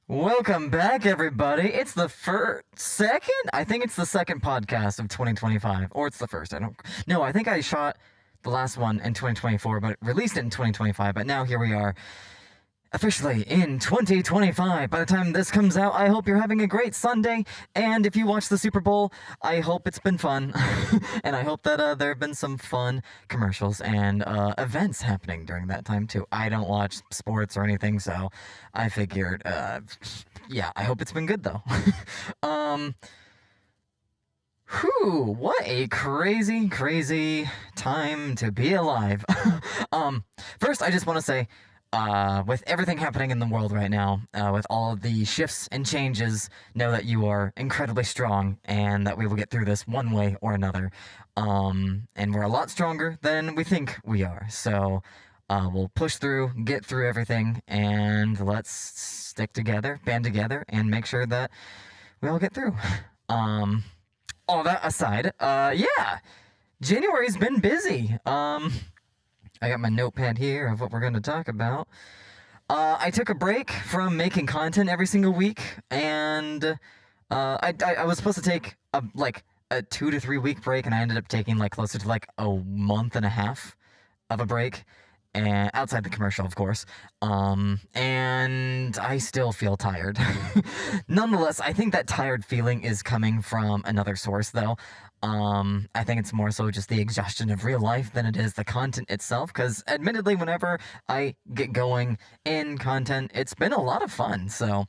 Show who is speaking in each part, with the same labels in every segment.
Speaker 1: Welcome back, everybody. It's the second? I think it's the second podcast of 2025. Or it's the first. I don't. No, I think I shot the last one in 2024, but released it in 2025. But now here we are, officially in 2025. By the time this comes out, I hope you're having a great Sunday. And if you watch the Super Bowl, I hope it's been fun. And I hope that there have been some fun commercials and events happening during that time, too. I don't watch sports or anything, so I figured, yeah, I hope it's been good, though. um, Whew, what a crazy, crazy time to be alive. um, First, I just want to say, with everything happening in the world right now, with all of the shifts and changes, know that you are incredibly strong and that we will get through this one way or another. And we're a lot stronger than we think we are. So, we'll push through, get through everything, and let's stick together, band together, and make sure that we all get through. Um, all that aside, yeah, January's been busy. I got my notepad here of what we're going to talk about. I took a break from making content every single week, and I was supposed to take a 2 to 3 week break, and I ended up taking like closer to like a month and a half of a break, and outside the commercial, of course. And I still feel tired. Nonetheless, I think that tired feeling is coming from another source, though. I think it's more so just the exhaustion of real life than it is the content itself. Because, admittedly, whenever I get going in content, it's been a lot of fun. So,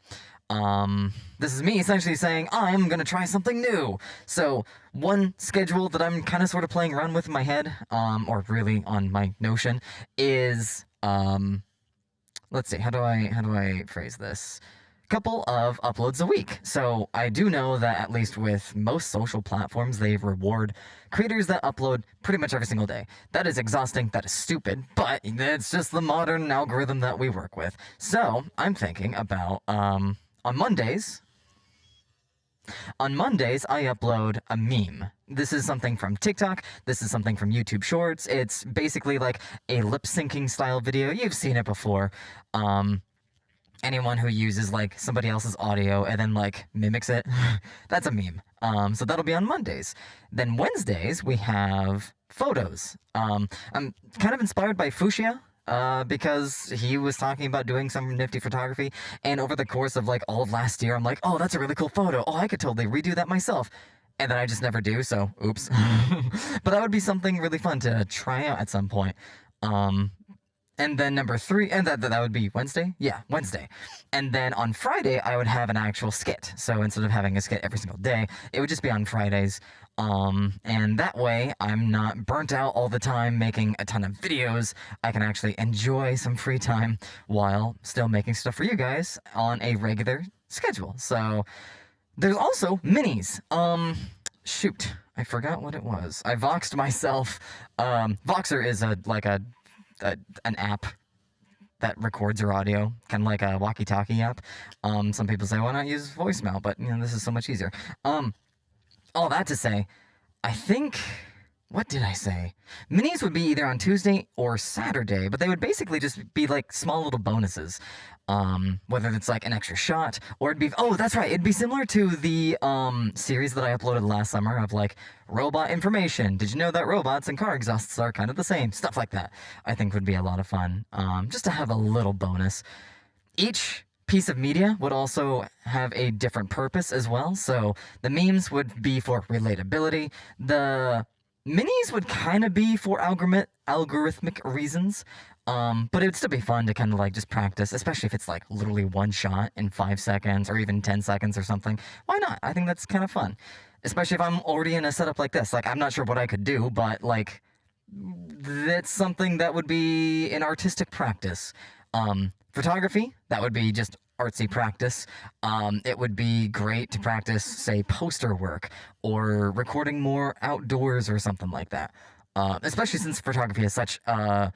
Speaker 1: this is me essentially saying I'm gonna try something new. So one schedule that I'm kind of sort of playing around with in my head, or really on my Notion, is let's see, how do I phrase this? Couple of uploads a week. So I do know that at least with most social platforms, they reward creators that upload pretty much every single day. That is exhausting, that is stupid, but it's just the modern algorithm that we work with. So I'm thinking about on Mondays, I upload a meme. This is something from TikTok. This is something from YouTube Shorts. It's basically like a lip syncing style video. You've seen it before. Anyone who uses like somebody else's audio and then like mimics it, that's a meme. So that'll be on Mondays. Then Wednesdays we have photos. I'm kind of inspired by Fuchsia. Because he was talking about doing some nifty photography, and over the course of like all of last year, I'm like, oh, that's a really cool photo. Oh, I could totally redo that myself. And then I just never do, so oops. But that would be something really fun to try out at some point. Um, and then number three, and that would be Wednesday? Yeah, Wednesday. And then on Friday, I would have an actual skit. So instead of having a skit every single day, it would just be on Fridays. And that way, I'm not burnt out all the time making a ton of videos. I can actually enjoy some free time while still making stuff for you guys on a regular schedule. So there's also minis. Shoot, I forgot what it was. I voxed myself. Voxer is an app that records your audio, kind of like a walkie-talkie app. Some people say, why not use voicemail? But, this is so much easier. All that to say, I think, what did I say? Minis would be either on Tuesday or Saturday, but they would basically just be like small little bonuses. Whether it's like an extra shot, or it'd be, oh, that's right, it'd be similar to the series that I uploaded last summer of like robot information. Did you know that robots and car exhausts are kind of the same? Stuff like that, I think would be a lot of fun, just to have a little bonus. Each piece of media would also have a different purpose as well. So the memes would be for relatability. The minis would kind of be for algorithmic reasons. But it would still be fun to kind of like just practice, especially if it's like literally one shot in 5 seconds or even 10 seconds or something. Why not? I think that's kind of fun. Especially if I'm already in a setup like this. Like, I'm not sure what I could do, but like, that's something that would be an artistic practice. Photography, that would be just artsy practice. It would be great to practice, say, poster work or recording more outdoors or something like that. Especially since photography is such how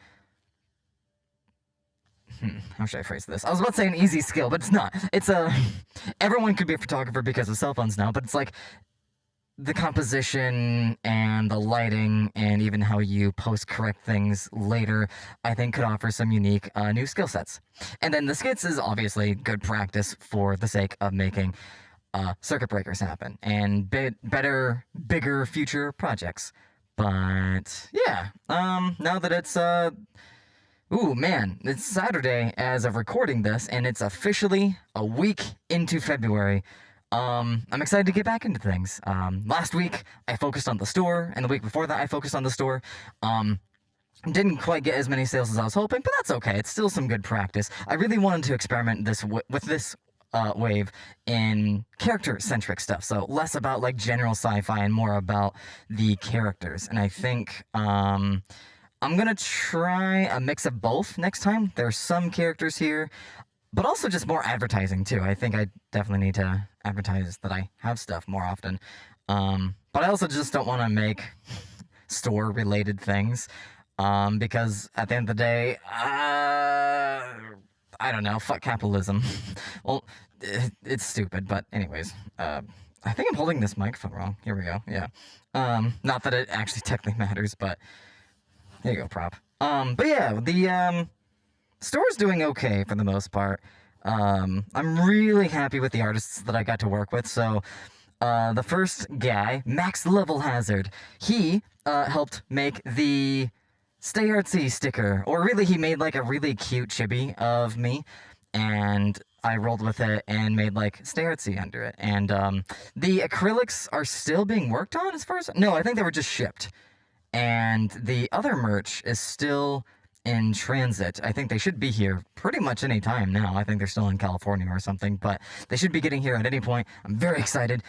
Speaker 1: should I phrase this? I was about to say an easy skill, but it's not. It's everyone could be a photographer because of cell phones now, but it's like the composition and the lighting and even how you post correct things later, I think could offer some unique new skill sets. And then the skits is obviously good practice for the sake of making circuit breakers happen and better, bigger future projects. But yeah, now that it's ooh man, it's Saturday as of recording this, and it's officially a week into February. I'm excited to get back into things. Last week I focused on the store, and the week before that I focused on the store. Didn't quite get as many sales as I was hoping, but that's okay. It's still some good practice. I really wanted to experiment with this wave in character-centric stuff, so less about like general sci-fi and more about the characters. And I think I'm gonna try a mix of both next time. There's some characters here, but also just more advertising too. I think I definitely need to advertise that I have stuff more often. But I also just don't want to make store-related things, because at the end of the day, I don't know, fuck capitalism. Well, it's stupid, but anyways, I think I'm holding this microphone wrong. Here we go, yeah. Not that it actually technically matters, but there you go, prop. But yeah, the store's doing okay for the most part. I'm really happy with the artists that I got to work with. So, the first guy, Max Level Hazard, he helped make the Stay Artsy sticker. Or really, he made like a really cute chibi of me, and I rolled with it and made like Stay Artsy under it. And the acrylics are still being worked on as far as... No, I think they were just shipped. And the other merch is still in transit. I think they should be here pretty much any time now. I think they're still in California or something, but they should be getting here at any point. I'm very excited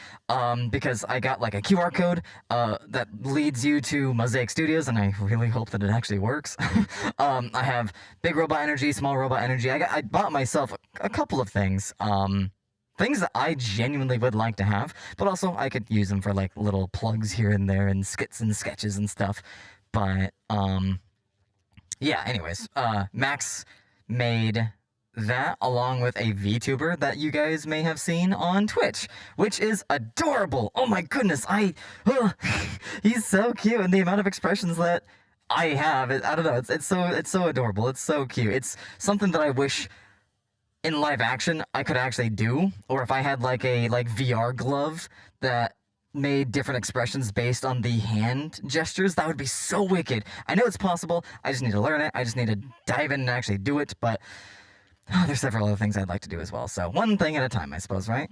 Speaker 1: because I got like a QR code that leads you to MozaicStudios, and I really hope that it actually works. I have big robot energy, small robot energy. I bought myself a couple of things. Things that I genuinely would like to have, but also I could use them for like little plugs here and there and skits and sketches and stuff. But yeah, anyways, Max made that along with a VTuber that you guys may have seen on Twitch, which is adorable. Oh my goodness, he's so cute, and the amount of expressions that I have, I don't know, it's so adorable. It's so cute. It's something that I wish in live action I could actually do, or if I had like a VR glove that made different expressions based on the hand gestures, that would be so wicked. I know it's possible. I just need to learn it. I just need to dive in and actually do it, but there's several other things I'd like to do as well. So one thing at a time, I suppose, right?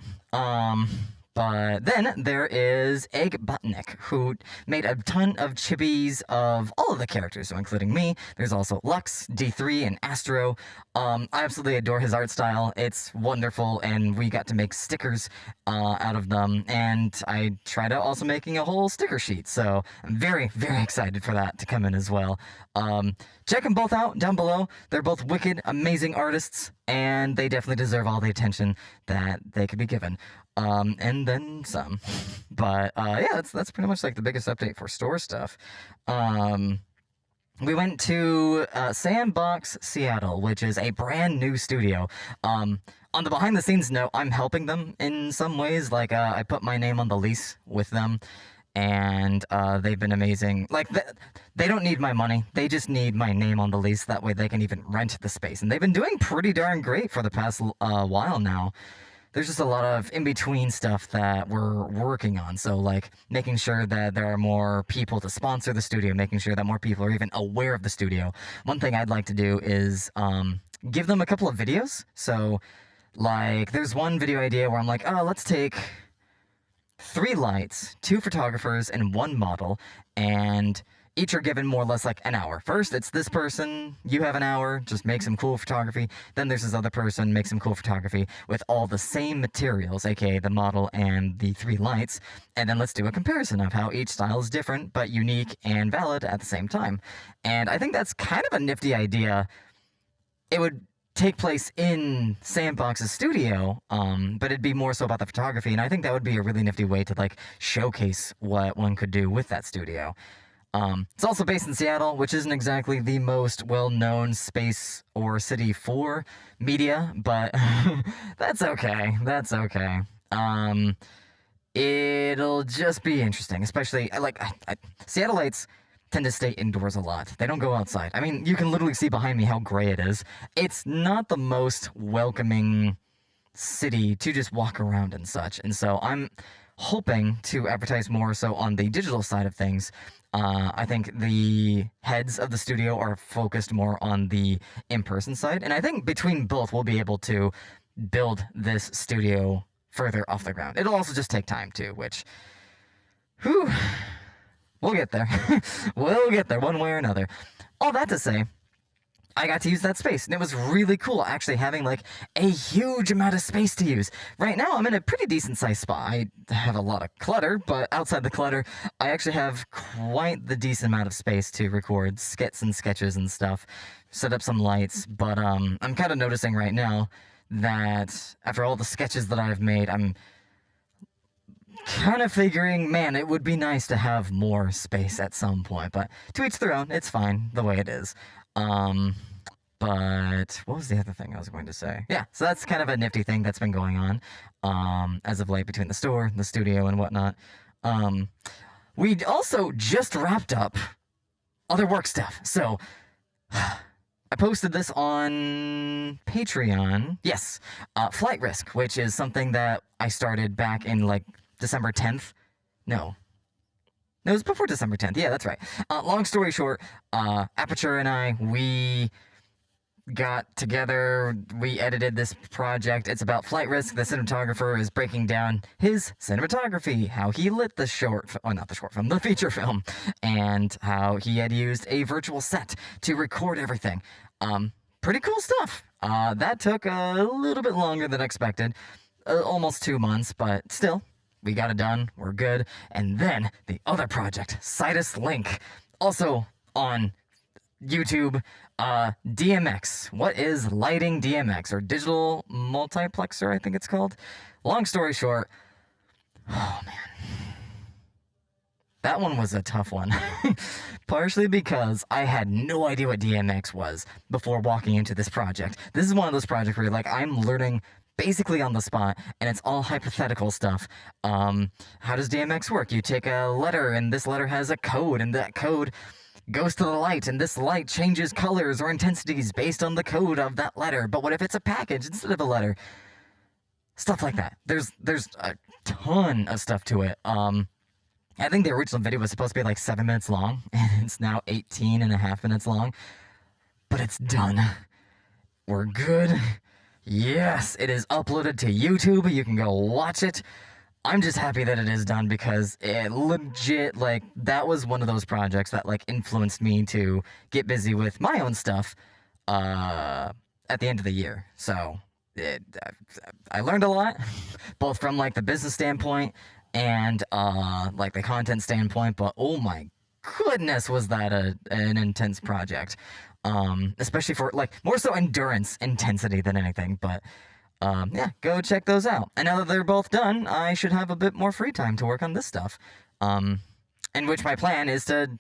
Speaker 1: But then there is Egg Butnick, who made a ton of chibis of all of the characters, so including me. There's also Lux, D3, and Astro. I absolutely adore his art style. It's wonderful, and we got to make stickers out of them. And I tried out also making a whole sticker sheet, so I'm very, very excited for that to come in as well. Check them both out down below. They're both wicked, amazing artists, and they definitely deserve all the attention that they could be given. And then some. But yeah, that's pretty much like the biggest update for store stuff. We went to Sandbox Seattle, which is a brand new studio. On the behind the scenes note, I'm helping them in some ways. Like I put my name on the lease with them, and they've been amazing. Like they don't need my money, they just need my name on the lease. That way they can even rent the space, and they've been doing pretty darn great for the past while now. There's just a lot of in-between stuff that we're working on. So, like, making sure that there are more people to sponsor the studio, making sure that more people are even aware of the studio. One thing I'd like to do is give them a couple of videos. So, like, there's one video idea where I'm like, oh, let's take 3 lights, 2 photographers, and 1 model, and each are given more or less like an hour. First, it's this person, you have an hour, just make some cool photography. Then there's this other person, make some cool photography with all the same materials, aka the model and the 3 lights. And then let's do a comparison of how each style is different, but unique and valid at the same time. And I think that's kind of a nifty idea. It would take place in Sandbox's studio, but it'd be more so about the photography. And I think that would be a really nifty way to like showcase what one could do with that studio. It's also based in Seattle, which isn't exactly the most well-known space or city for media, but that's okay. That's okay. It'll just be interesting, especially Seattleites tend to stay indoors a lot. They don't go outside. I mean, you can literally see behind me how gray it is. It's not the most welcoming city to just walk around and such. And so I'm hoping to advertise more so on the digital side of things. I think the heads of the studio are focused more on the in-person side, and I think between both we'll be able to build this studio further off the ground. It'll also just take time too, which, whew, we'll get there. We'll get there one way or another. All that to say, I got to use that space, and it was really cool actually having like a huge amount of space to use. Right now, I'm in a pretty decent sized spot. I have a lot of clutter, but outside the clutter, I actually have quite the decent amount of space to record skits and sketches and stuff, set up some lights. But I'm kind of noticing right now that after all the sketches that I've made, I'm kind of figuring, man, it would be nice to have more space at some point. But to each their own, it's fine the way it is. Um, but what was the other thing I was going to say? Yeah, so that's kind of a nifty thing that's been going on as of late between the store, the studio, and whatnot. Um, we also just wrapped up other work stuff. So I posted this on Patreon. Yes, Flight Risk, which is something that I started back in like December 10th. No, it was before December 10th. Yeah, that's right. Long story short, Aperture and I, we got together, we edited this project. It's about Flight Risk. The cinematographer is breaking down his cinematography, how he lit the not the short film, the feature film, and how he had used a virtual set to record everything. Pretty cool stuff. That took a little bit longer than expected, almost 2 months, but still, we got it done. We're good. And then the other project, Sidus Link, also on YouTube, DMX. What is lighting DMX, or digital multiplexer, I think it's called? Long story short, oh man, that one was a tough one. Partially because I had no idea what DMX was before walking into this project. This is one of those projects where like I'm learning basically on the spot, and it's all hypothetical stuff. How does DMX work? You take a letter, and this letter has a code, and that code goes to the light, and this light changes colors or intensities based on the code of that letter. But what if it's a package instead of a letter? Stuff like that. There's a ton of stuff to it. I think the original video was supposed to be like 7 minutes long, and it's now 18 and a half minutes long. But it's done. We're good. Yes, it is uploaded to YouTube. You can go watch it. I'm just happy that it is done because it legit, like, that was one of those projects that, like, influenced me to get busy with my own stuff at the end of the year. So, I learned a lot, both from, like, the business standpoint and, like, the content standpoint, but oh my goodness, was that an intense project. Especially for, like, more so endurance intensity than anything, but yeah, go check those out. And now that they're both done, I should have a bit more free time to work on this stuff. In which my plan is to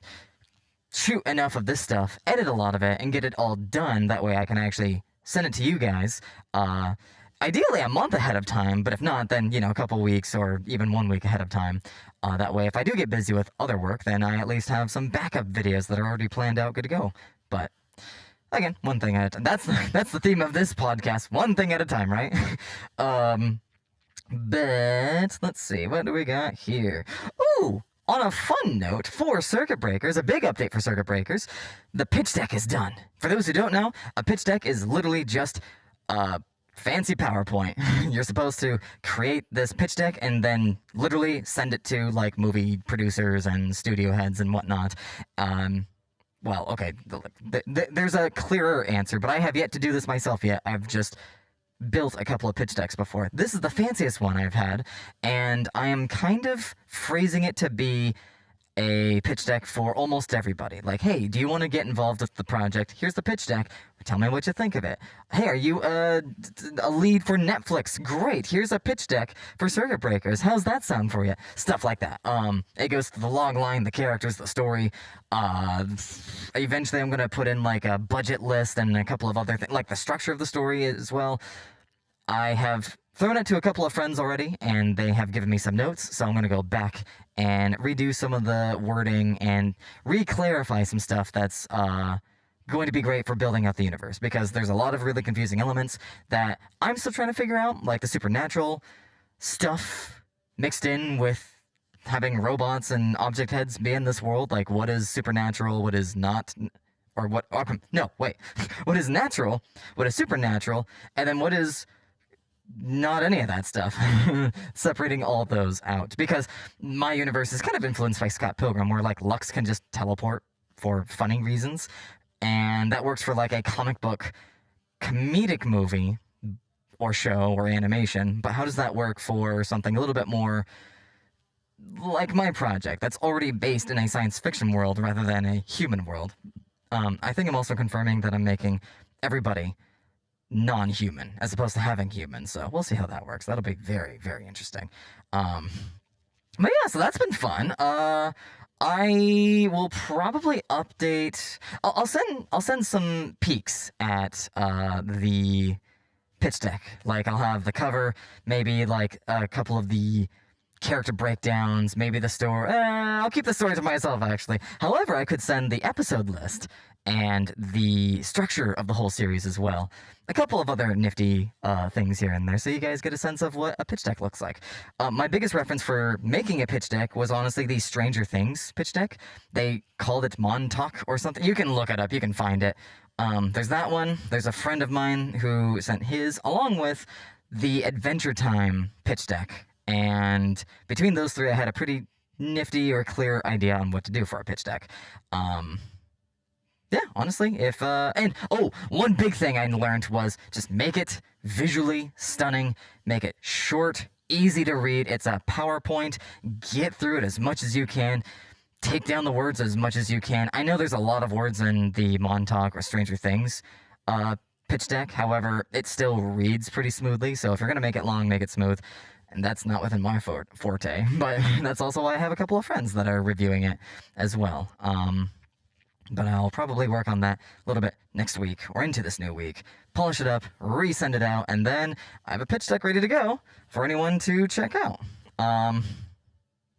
Speaker 1: shoot enough of this stuff, edit a lot of it, and get it all done. That way I can actually send it to you guys. Ideally a month ahead of time, but if not, then, you know, a couple weeks or even 1 week ahead of time. That way, if I do get busy with other work, then I at least have some backup videos that are already planned out, good to go. But again, one thing at a time. That's the theme of this podcast. One thing at a time, right? But let's see, what do we got here? Ooh, on a fun note, for circuit breakers, a big update for circuit breakers, the pitch deck is done. For those who don't know, a pitch deck is literally just fancy PowerPoint. You're supposed to create this pitch deck and then literally send it to like movie producers and studio heads and whatnot. Well, okay, there's a clearer answer, but I have yet to do this myself yet. I've just built a couple of pitch decks before. This is the fanciest one I've had, and I am kind of phrasing it to be a pitch deck for almost everybody. Like, hey, do you want to get involved with the project? Here's the pitch deck. Tell me what you think of it. Hey, are you a lead for Netflix? Great. Here's a pitch deck for circuit breakers. How's that sound for you? Stuff like that. It goes to the log line, the characters, the story. Eventually I'm going to put in like a budget list and a couple of other things, like the structure of the story as well. I have thrown it to a couple of friends already, and they have given me some notes, so I'm going to go back and redo some of the wording and re-clarify some stuff that's going to be great for building out the universe, because there's a lot of really confusing elements that I'm still trying to figure out, like the supernatural stuff mixed in with having robots and object heads be in this world. Like, what is supernatural, what is not, or what, no, wait, what is natural, what is supernatural, and then what is not any of that stuff. Separating all those out, because my universe is kind of influenced by Scott Pilgrim, where like Lux can just teleport for funny reasons, and that works for like a comic book comedic movie or show or animation, but how does that work for something a little bit more like my project that's already based in a science fiction world rather than a human world? I think I'm also confirming that I'm making everybody non-human as opposed to having humans, so we'll see how that works. That'll be very, very interesting. But yeah, so that's been fun. I will probably update. I'll send some peeks at the pitch deck. Like, I'll have the cover, maybe like a couple of the character breakdowns, maybe the story. I'll keep the story to myself, actually. However, I could send the episode list and the structure of the whole series as well. A couple of other nifty things here and there, so you guys get a sense of what a pitch deck looks like. My biggest reference for making a pitch deck was honestly the Stranger Things pitch deck. They called it Montauk or something. You can look it up, you can find it. There's that one. There's a friend of mine who sent his, along with the Adventure Time pitch deck. And between those three, I had a pretty nifty or clear idea on what to do for a pitch deck. Yeah, honestly, if, and, oh, one big thing I learned was just make it visually stunning, make it short, easy to read. It's a PowerPoint. Get through it as much as you can. Take down the words as much as you can. I know there's a lot of words in the Montauk or Stranger Things pitch deck. However, it still reads pretty smoothly, so if you're going to make it long, make it smooth. And that's not within my forte, but that's also why I have a couple of friends that are reviewing it as well. But I'll probably work on that a little bit next week or into this new week. Polish it up, resend it out, and then I have a pitch deck ready to go for anyone to check out.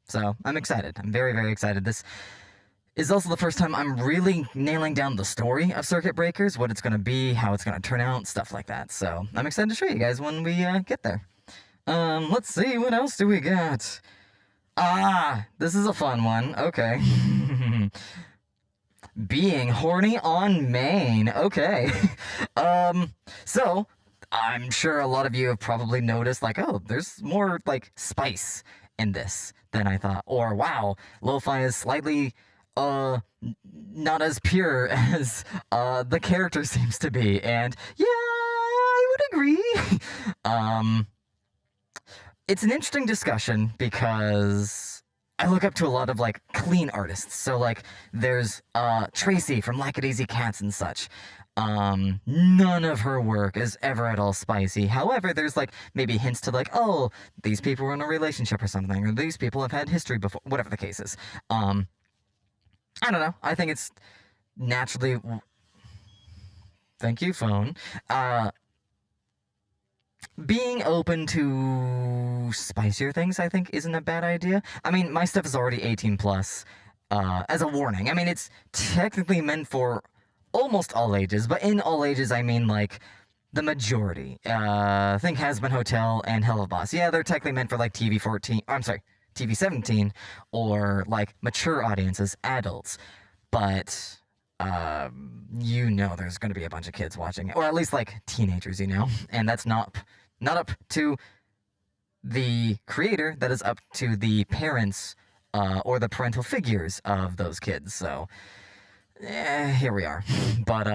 Speaker 1: So I'm excited. I'm very, very excited. This is also the first time I'm really nailing down the story of Circuit Breakers, what it's going to be, how it's going to turn out, stuff like that. So I'm excited to show you guys when we get there. Let's see, what else do we got? This is a fun one. Okay. Being horny on Maine. Okay. So I'm sure a lot of you have probably noticed, like, oh, there's more, like, spice in this than I thought. Or, wow, lo-fi is slightly, not as pure as, the character seems to be. And, yeah, I would agree. It's an interesting discussion because I look up to a lot of, like, clean artists. So, like, there's Tracy from Lackadaisy Cats and such. None of her work is ever at all spicy. However, there's, like, maybe hints to, like, oh, these people were in a relationship or something, or these people have had history before, whatever the case is. I don't know. I think it's naturally... Thank you, phone. Being open to spicier things, I think, isn't a bad idea. I mean, my stuff is already 18 plus, as a warning. I mean, it's technically meant for almost all ages, but in all ages, I mean, like, the majority. Think Hazbin Hotel and Hell of a Boss. Yeah, they're technically meant for, like, TV 14, I'm sorry, TV 17, or, like, mature audiences, adults. But, you know there's gonna be a bunch of kids watching it, or at least, like, teenagers, you know? And that's not up to the creator, that is up to the parents, or the parental figures of those kids, so... here we are. But,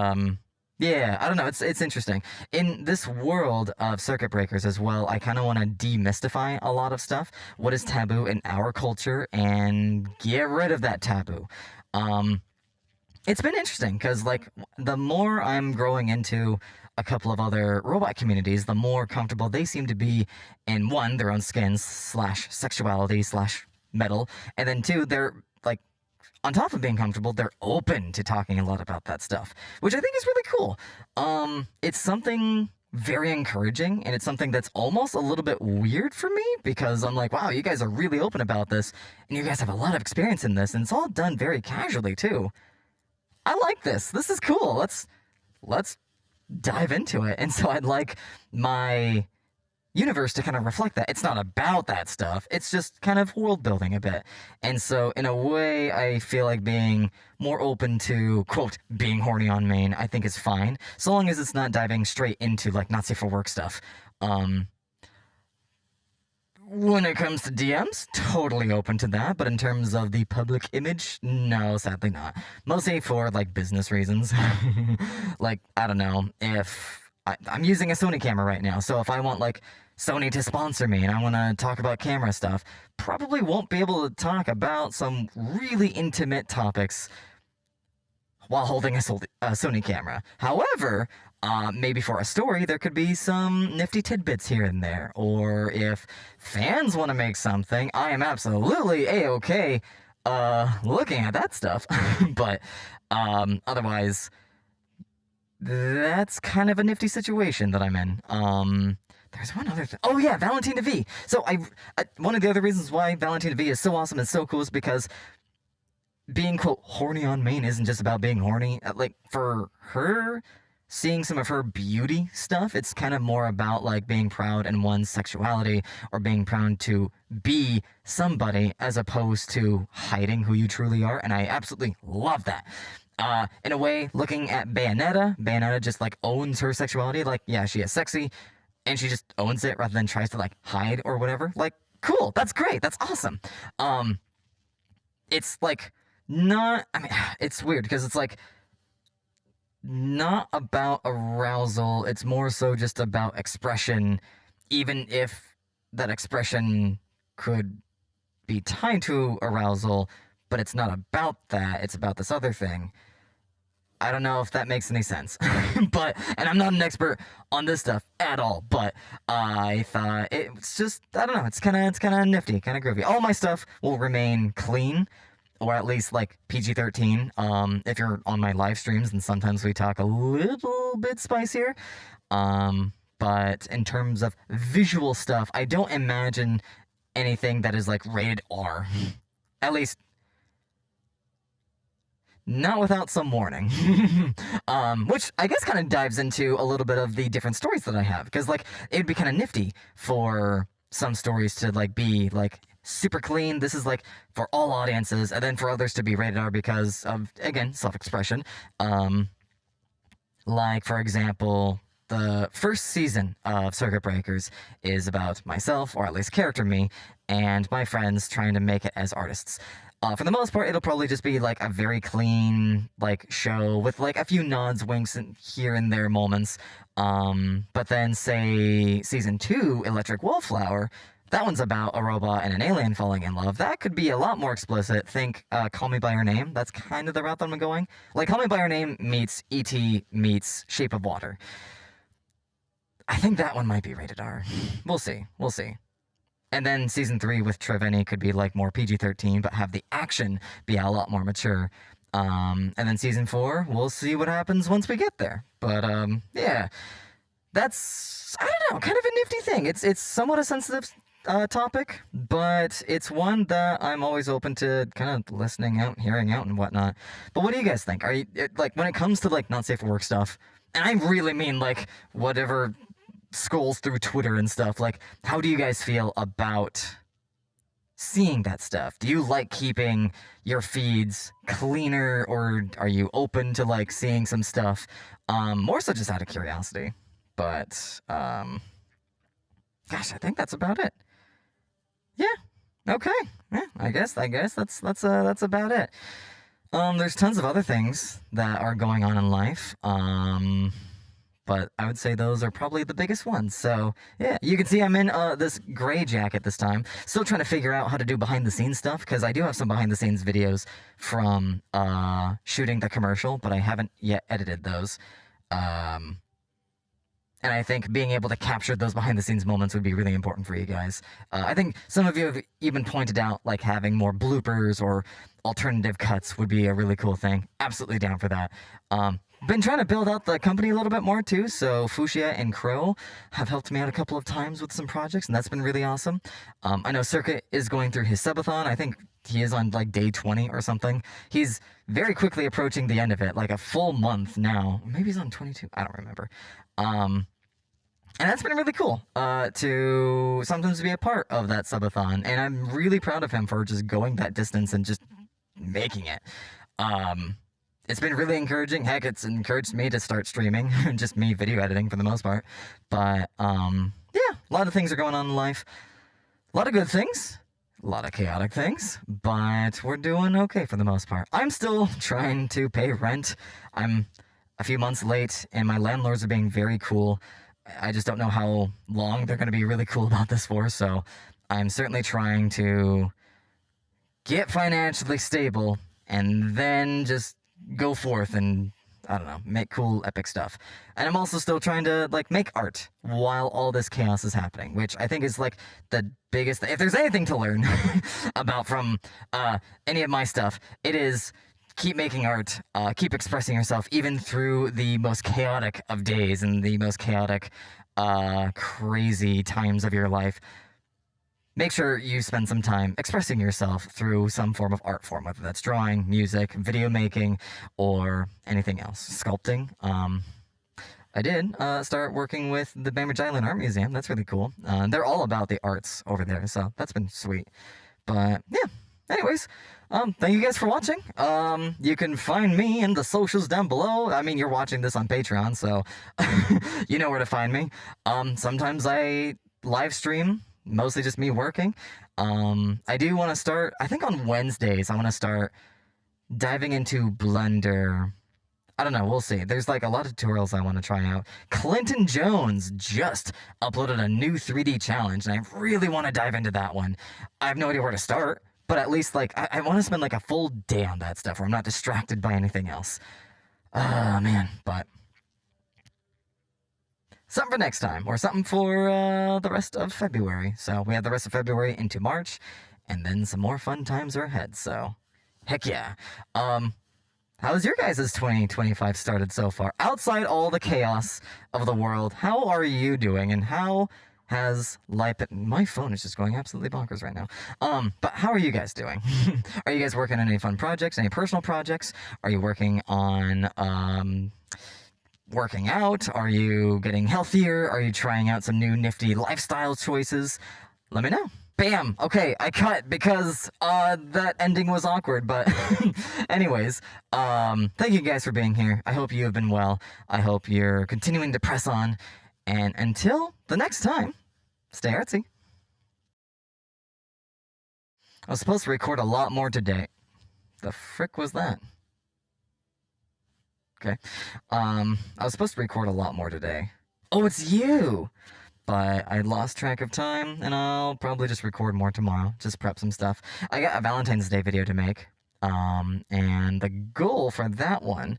Speaker 1: yeah, I don't know, it's interesting. In this world of circuit breakers as well, I kind of want to demystify a lot of stuff. What is taboo in our culture, and get rid of that taboo. It's been interesting, because, like, the more I'm growing into a couple of other robot communities, the more comfortable they seem to be in, one, their own skins, / sexuality, / metal, and then two, they're, like, on top of being comfortable, they're open to talking a lot about that stuff, which I think is really cool. It's something very encouraging, and it's something that's almost a little bit weird for me because I'm like, wow, you guys are really open about this, and you guys have a lot of experience in this, and it's all done very casually too. I like this. This is cool. Let's dive into it. And so I'd like my universe to kind of reflect that. It's not about that stuff. It's just kind of world building a bit. And so in a way, I feel like being more open to, quote, being horny on main, I think is fine. So long as it's not diving straight into like not safe for work stuff. When it comes to DMs, totally open to that, but in terms of the public image, no, sadly not. Mostly for like business reasons. Like, I don't know, if I'm using a Sony camera right now, so if I want like Sony to sponsor me and I want to talk about camera stuff, probably won't be able to talk about some really intimate topics while holding a Sony camera. However, maybe for a story, there could be some nifty tidbits here and there. Or if fans want to make something, I am absolutely A-okay looking at that stuff. But otherwise, that's kind of a nifty situation that I'm in. There's one other thing. Oh yeah, Valentina V. So one of the other reasons why Valentina V is so awesome and so cool is because being, quote, horny on main isn't just about being horny. Like, for her, seeing some of her beauty stuff, it's kind of more about, like, being proud in one's sexuality or being proud to be somebody as opposed to hiding who you truly are, and I absolutely love that. In a way, looking at Bayonetta just, like, owns her sexuality. Like, yeah, she is sexy, and she just owns it rather than tries to, like, hide or whatever. Like, cool, that's great, that's awesome. It's, like, not, I mean, it's weird because it's like not about arousal, it's more so just about expression, even if that expression could be tied to arousal, but it's not about that, it's about this other thing. I don't know if that makes any sense. But, and I'm not an expert on this stuff at all, but I thought it's just, I don't know, it's kind of nifty, kind of groovy. All my stuff will remain clean, or at least like PG-13. If you're on my live streams, then sometimes we talk a little bit spicier. But in terms of visual stuff, I don't imagine anything that is like rated R. At least not without some warning. Which I guess kind of dives into a little bit of the different stories that I have, because like it'd be kind of nifty for some stories to like be like super clean. This is like for all audiences, and then for others to be rated R because of, again, self-expression. Like, for example, the first season of Circuit Breakers is about myself, or at least character me, and my friends trying to make it as artists. For the most part, it'll probably just be like a very clean like show with like a few nods, winks, and here and there moments. But then say season 2, Electric Wallflower, that one's about a robot and an alien falling in love. That could be a lot more explicit. Think Call Me By Your Name. That's kind of the route that I'm going. Like Call Me By Your Name meets E.T. meets Shape of Water. I think that one might be rated R. We'll see. We'll see. And then season 3 with Treveni could be like more PG-13, but have the action be a lot more mature. And then season 4, we'll see what happens once we get there. But yeah, that's, I don't know, kind of a nifty thing. It's somewhat a sensitive topic, but it's one that I'm always open to kind of listening out, hearing out, and whatnot. But what do you guys think? Are you like, when it comes to like not safe for work stuff, and I really mean like whatever scrolls through Twitter and stuff, like, how do you guys feel about seeing that stuff? Do you like keeping your feeds cleaner, or are you open to like seeing some stuff? More so just out of curiosity. But gosh, I think that's about it. Yeah. Okay. Yeah, I guess that's about it. There's tons of other things that are going on in life. But I would say those are probably the biggest ones. So, yeah, you can see I'm in this gray jacket this time. Still trying to figure out how to do behind-the-scenes stuff, because I do have some behind-the-scenes videos from shooting the commercial, but I haven't yet edited those. And I think being able to capture those behind-the-scenes moments would be really important for you guys. I think some of you have even pointed out, like, having more bloopers or alternative cuts would be a really cool thing. Absolutely down for that. been trying to build out the company a little bit more too. So Fuchsia and Crow have helped me out a couple of times with some projects, and that's been really awesome. I know Circuit is going through his subathon. I think he is on like day 20 or something. He's very quickly approaching the end of it, like a full month now. Maybe he's on 22. I don't remember. And that's been really cool to sometimes be a part of that subathon. And I'm really proud of him for just going that distance and just making it. It's been really encouraging. Heck, it's encouraged me to start streaming, just me video editing for the most part. But yeah, a lot of things are going on in life. A lot of good things, a lot of chaotic things, but we're doing okay for the most part. I'm still trying to pay rent. I'm a few months late, and my landlords are being very cool. I just don't know how long they're going to be really cool about this for, so I'm certainly trying to get financially stable and then just go forth and, I don't know, make cool, epic stuff. And I'm also still trying to, like, make art while all this chaos is happening, which I think is, like, the biggest thing. If there's anything to learn about from any of my stuff, it is keep making art, keep expressing yourself, even through the most chaotic of days and the most chaotic, crazy times of your life. Make sure you spend some time expressing yourself through some form of art form, whether that's drawing, music, video making, or anything else. Sculpting. I did start working with the Bainbridge Island Art Museum. That's really cool. They're all about the arts over there, so that's been sweet. But yeah, anyways, thank you guys for watching. You can find me in the socials down below. I mean, you're watching this on Patreon, so you know where to find me. Sometimes I live stream, mostly just me working. I do want to start, I think on Wednesdays, I want to start diving into Blender. I don't know, we'll see. There's like a lot of tutorials I want to try out. Clinton Jones just uploaded a new 3D challenge, and I really want to dive into that one. I have no idea where to start, but at least like I want to spend like a full day on that stuff where I'm not distracted by anything else. Oh man, but something for next time, or something for the rest of February. So we have the rest of February into March, and then some more fun times are ahead. So heck yeah. How's your guys' 2025 started so far? Outside all the chaos of the world, how are you doing, and how has life been? My phone is just going absolutely bonkers right now. But how are you guys doing? Are you guys working on any fun projects, any personal projects? Are you working on working out? Are you getting healthier? Are you trying out some new nifty lifestyle choices? Let me know. Bam! Okay, I cut because that ending was awkward, but anyways, thank you guys for being here. I hope you have been well. I hope you're continuing to press on, and until the next time, stay artsy. I was supposed to record a lot more today. The frick was that? Okay. I was supposed to record a lot more today. Oh, it's you! But I lost track of time, and I'll probably just record more tomorrow. Just prep some stuff. I got a Valentine's Day video to make, and the goal for that one,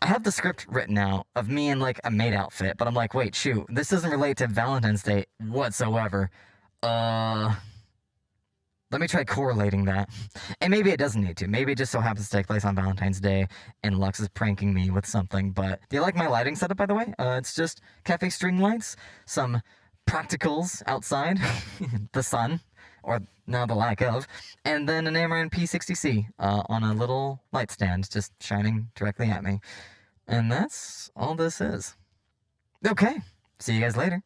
Speaker 1: I have the script written out of me in, like, a maid outfit, but I'm like, wait, shoot, this doesn't relate to Valentine's Day whatsoever. Let me try correlating that. And maybe it doesn't need to. Maybe it just so happens to take place on Valentine's Day, and Lux is pranking me with something. But do you like my lighting setup, by the way? It's just cafe string lights, some practicals outside, the sun, or now the lack of, and then an Amaran P60C on a little light stand just shining directly at me. And that's all this is. Okay, see you guys later.